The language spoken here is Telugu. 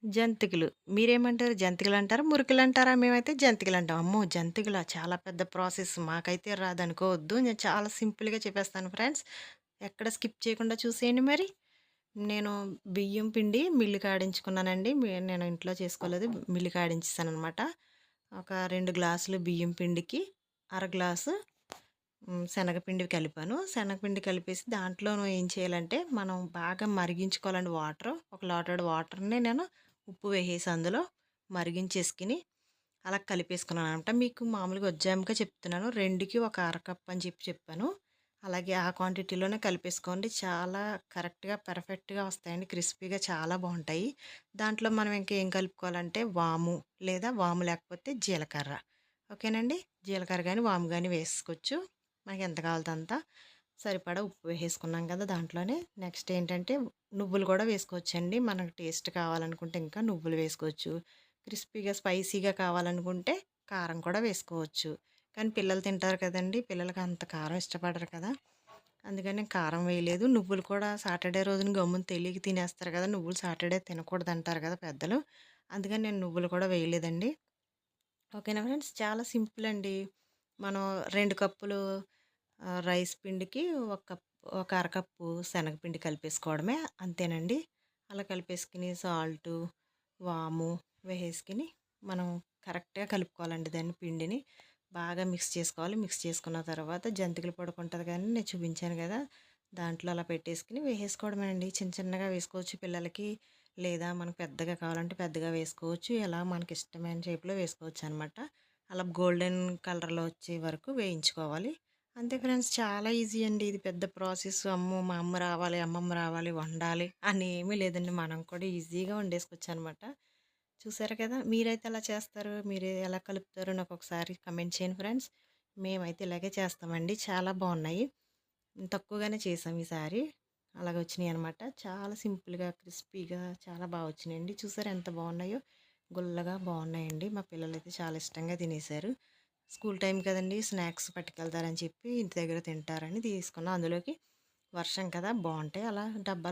జంతికలు. మీరేమంటారు? జంతికలంటారా? మురుకులంటారా? మేమైతే జంతికలంటాం. అమ్మో! జంతికలా? చాలా పెద్ద ప్రాసెస్. మాకైతే రాదనుకోవద్దు. నేను చాలా సింపుల్‌గా చెప్పేస్తాను ఫ్రెండ్స్. ఎక్కడ స్కిప్ చేయకుండా చూసేయండి మరి. నేను బియ్యం పిండి మిల్లుకి ఆడించుకున్నానండి. నేను ఇంట్లో చేసుకోలేదు. మిల్లుకి ఆడించేసాననమాట. ఒక 2 గ్లాసులు బియ్యం పిండికి అర గ్లాసు శనగపిండి కలిపాను. శనగపిండి కలిపేసి దాంట్లోను ఏం చేయాలంటే, మనం బాగా మరిగించుకోవాలండి వాటరు. ఒక లోటడు వాటర్‌ని నేను ఉప్పు వేసేసి అందులో మరిగించేసుకొని, అలా కలిపేసుకున్నాననమాట. మీకు మామూలుగా ఒజ్జాముగా చెప్తున్నాను. 2కి ఒక అరకప్పు అని చెప్పాను. అలాగే ఆ క్వాంటిటీలోనే కలిపేసుకోండి. చాలా కరెక్ట్‌గా, పర్ఫెక్ట్‌గా వస్తాయండి. క్రిస్పీగా చాలా బావుంటాయి. దాంట్లో మనం ఇంకా ఏం కలుపుకోవాలంటే వాము, లేదా వాము లేకపోతే జీలకర్ర. ఓకేనండి. జీలకర్ర గాని, వాము గాని వేసుకోవచ్చు. మనకెంత కావాలితే అంత. సరిపడా ఉప్పు వేసేసుకున్నాం కదా దాంట్లోనే. నెక్స్ట్ ఏంటంటే నువ్వులు కూడా వేసుకోవచ్చండి. మనకు టేస్ట్ కావాలనుకుంటే ఇంకా నువ్వులు వేసుకోవచ్చు. క్రిస్పీగా, స్పైసీగా కావాలనుకుంటే కారం కూడా వేసుకోవచ్చు. కానీ పిల్లలు తింటారు కదండీ! పిల్లలకి అంత కారం ఇష్టపడరు కదా! అందుకని నేను కారం వేయలేదు. నువ్వులు కూడా సాటర్‌డే రోజున గమ్మున తెలియక తినేస్తారు కదా! నువ్వులు సాటర్‌డే తినకూడదంటారు కదా పెద్దలు. అందుకని నేను నువ్వులు కూడా వేయలేదండి. ఓకేనా ఫ్రెండ్స్. చాలా సింపుల్ అండి. మనం 2 కప్పులు రైస్ పిండికి ఒక అరకప్పు శనగపిండి కలిపేసుకోవడమే అంతేనండి. అలా కలిపేసుకొని సాల్టు, వాము వేసేసుకొని మనం కరెక్ట్‌గా కలుపుకోవాలండి దాన్ని పిండిని. బాగా మిక్స్ చేసుకోవాలి. మిక్స్ చేసుకున్న తర్వాత జంతికల పొడుకుంటది కానీ నేను చూపించాను కదా! దాంట్లో అలా పెట్టేసుకొని వేసేసుకోవడమేనండి. చిన్న చిన్నగా వేసుకోవచ్చు పిల్లలకి. లేదా మనకు పెద్దగా కావాలంటే పెద్దగా వేసుకోవచ్చు. ఎలా మనకిష్టమైన షేప్‌లో వేసుకోవచ్చనమాట. అలా గోల్డెన్ కలర్‌లో వచ్చే వరకు వేయించుకోవాలి. అంతే ఫ్రెండ్స్, చాలా ఈజీ అండి. ఇది పెద్ద ప్రాసెస్. అమ్మో! మా అమ్మ రావాలి, అమ్మమ్మ రావాలి, వండాలి అని ఏమీ లేదండి. మనం కూడా ఈజీగా వండేసుకోవచ్చనమాట. చూసారు కదా! మీరైతే ఎలా చేస్తారు? మీరు ఎలా కలుపుతారో నాకొకసారి కమెంట్ చేయండి ఫ్రెండ్స్. మేమైతే ఇలాగే చేస్తామండి. చాలా బావున్నాయి. తక్కువగానే చేసాం ఈసారి. అలాగొచ్చినియనమాట. చాలా సింపుల్‌గా, క్రిస్పీగా చాలా వచ్చినియండి. చూసారా ఎంత బావున్నాయో? గుల్లగా బావున్నాయండి. మా పిల్లలైతే చాలా ఇష్టంగా తినేశారు. స్కూల్ టైం కదండీ! స్నాక్స్ పట్టుకెళ్తారని చెప్పి ఇంటి దగ్గర తింటారని తీసుకున్నా. అందులోకి వర్షం కదా! బావుంటాయి. అలా డబ్బాలో